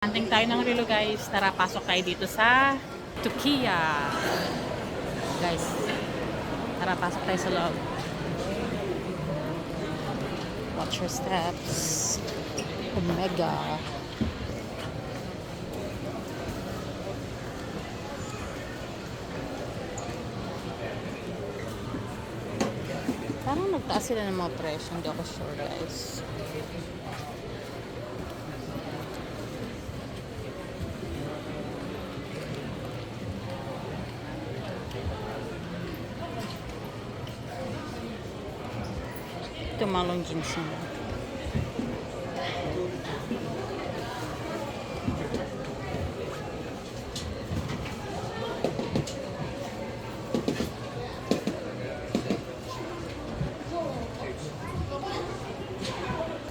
Anting tayo ng relo guys. Tara, pasok tayo dito sa Tukia. Guys, tara, pasok tayo sa loob. Watch your steps. Omega. Parang nagtaas sila ng mga presyo. Hindi ako sure guys. Ito malong jeans nila.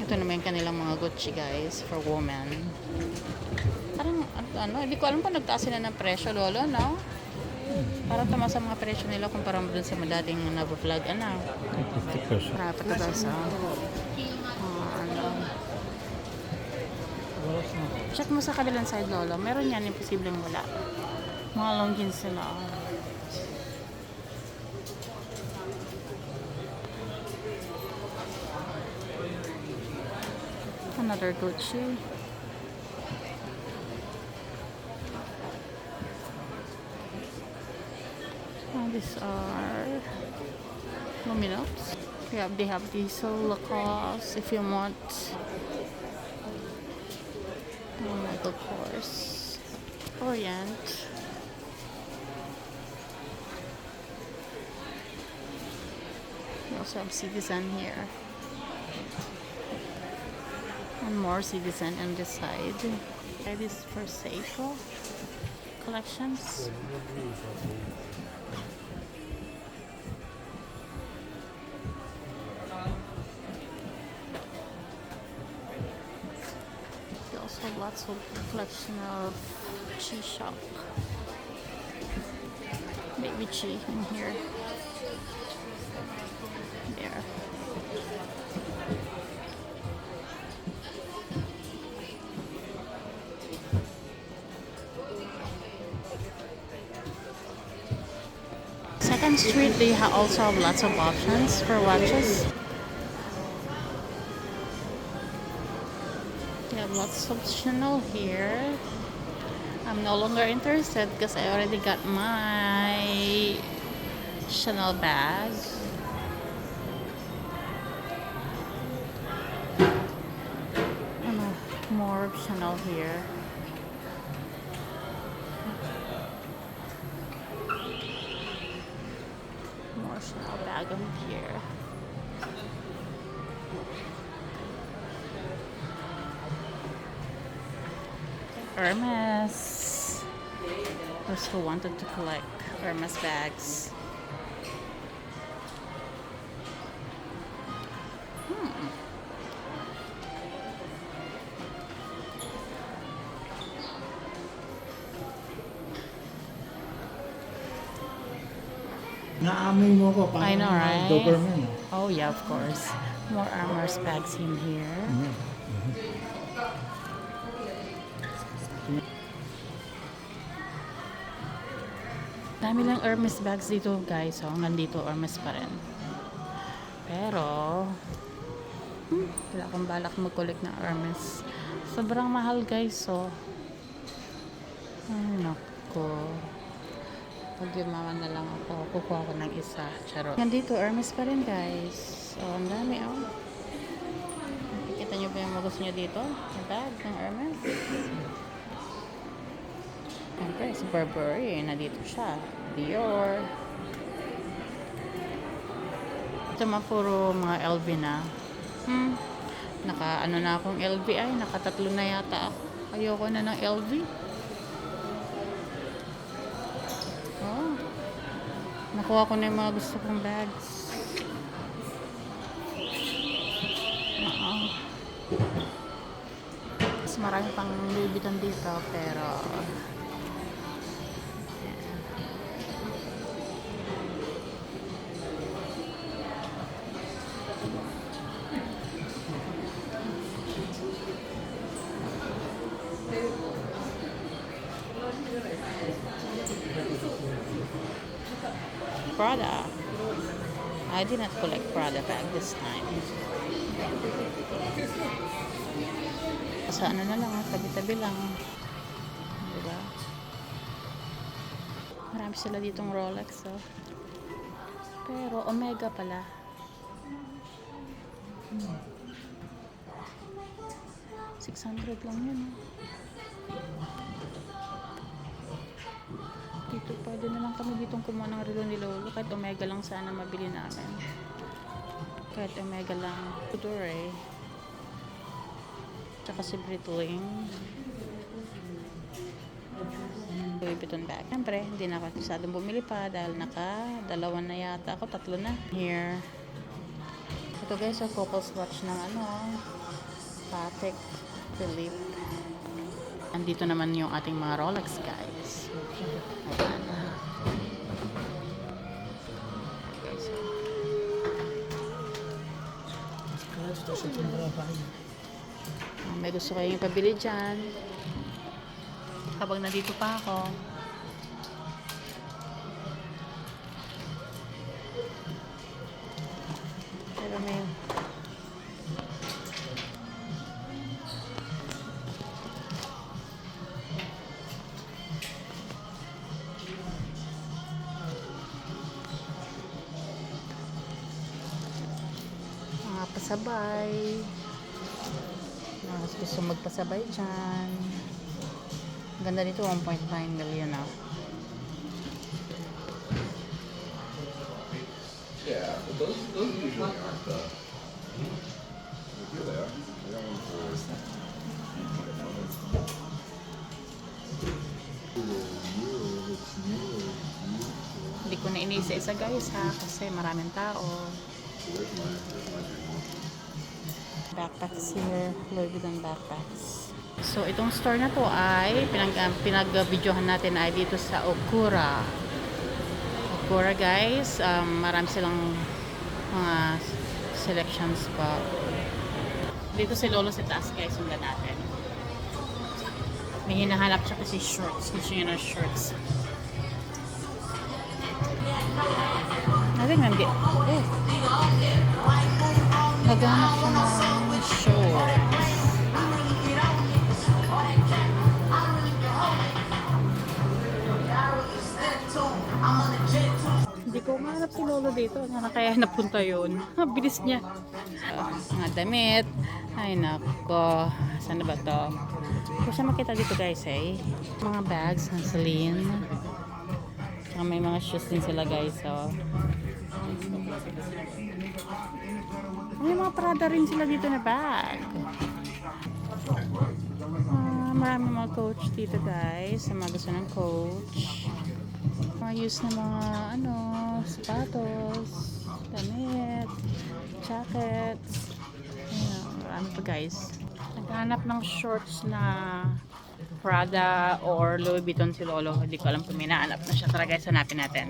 Ito naman yung kanilang mga Gucci guys for women. Parang hindi ko alam pa nagtaas sila ng presyo lolo, no? Para tama sa mga presyo nila kumpara mo dun sa madating na-vlog, ano? 50 Rapat na guys, check mo sa kabilang side, lolo. Meron yan, imposibleng wala. Mga long jeans sila, Another Gucci. These are Luminox. They have Diesel, Lacoste, if you want. Michael Kors, Orient. We also have Citizen here. And more Citizen on this side. This for Seiko collections. Also lots of collection of G-Shock. Baby G in here. There. Second Street, they also have lots of options for watches. Lots of Chanel here. I'm no longer interested because I already got my Chanel bag. More of Chanel here. More Chanel bag on here. Hermes. Those who wanted to collect Hermes bags. Naamoy mo ko I know, right? Doberman. Oh yeah, of course. More Hermes bags in here. Dami lang Hermes bags dito guys. Hanggang dito Hermes pa rin. Pero wala akong balak mag-collect ng Hermes. Sobrang mahal guys. Ay nako. Pag-yumaman na lang ako. Kukuha ko ng isa. Charot. Nandito Hermes pa rin guys. Ang dami Nakikita nyo ba yung gusto nyo dito? Yung bag ng Hermes. Siyempre, si Burberry, nandito siya. Dior. Ito puro mga LV na. Naka-ano na akong LV ay. Nakatatlo na yata ako. Ayoko na ng LV. Nakuha ko na yung mga gusto kong bags. Mas marami pang bibitan dito pero Prada. I did not collect Prada bag this time. Sa ano na lang, tabi-tabi lang. Diba? Marami sila ditong Rolex, oh. Pero Omega pala. 600 lang yun, oh. Dito, pwede na lang kami ditong kumuha ng relo ni Lolo. Kahit Omega lang sana mabili namin. Kahit Omega lang. Couture, tsaka si Breitling. Louis Vuitton bag. Siyempre, hindi na ako masyadong bumili pa dahil naka-2 na yata ako. 3 na. Here. Ito guys, ang focus watch ng Patek Philippe. Andito naman yung ating mga Rolex guys. Ayan. May gusto kayong ipabili dyan habang nandito pa ako. Pero may mga pasabay. Mas gusto magpasabay dyan. Ganda nito, 1.9 million na. Yeah, but those usually aren't here they are. I got one for Hindi ko na inisa-isa guys ha, kasi maraming tao. where's my Backpacks here, Louis Vuitton backpacks. So itong store na to ay pinag-videohan natin ay dito sa Okura. Okura guys, marami silang mga selections pa. Dito si Lolo sa taas guys, sundan natin. May hinahanap siya kasi shorts. Gusto niya ng shorts. I think I'm good. Oh. Naghanap siya ng shorts. Hindi ko mahanap si Lolo dito. Sana kaya napunta yun. Bilis niya. Mga damit. Ay nako. Saan ba to? Kung siya makita dito guys eh. Mga bags ng Celine. Tsaka may mga shoes din sila guys. Oh. May mga Prada rin sila dito na bag. Marami mga Coach dito guys. Sa mga gusto ng Coach. Mga use na mga sapatos, damit, jackets. Ayan, marami pa guys. Naghanap ng shorts na Prada or Louis Vuitton si Lolo. Hindi ko alam kung may nahanap na siya. Tara guys, hanapin natin.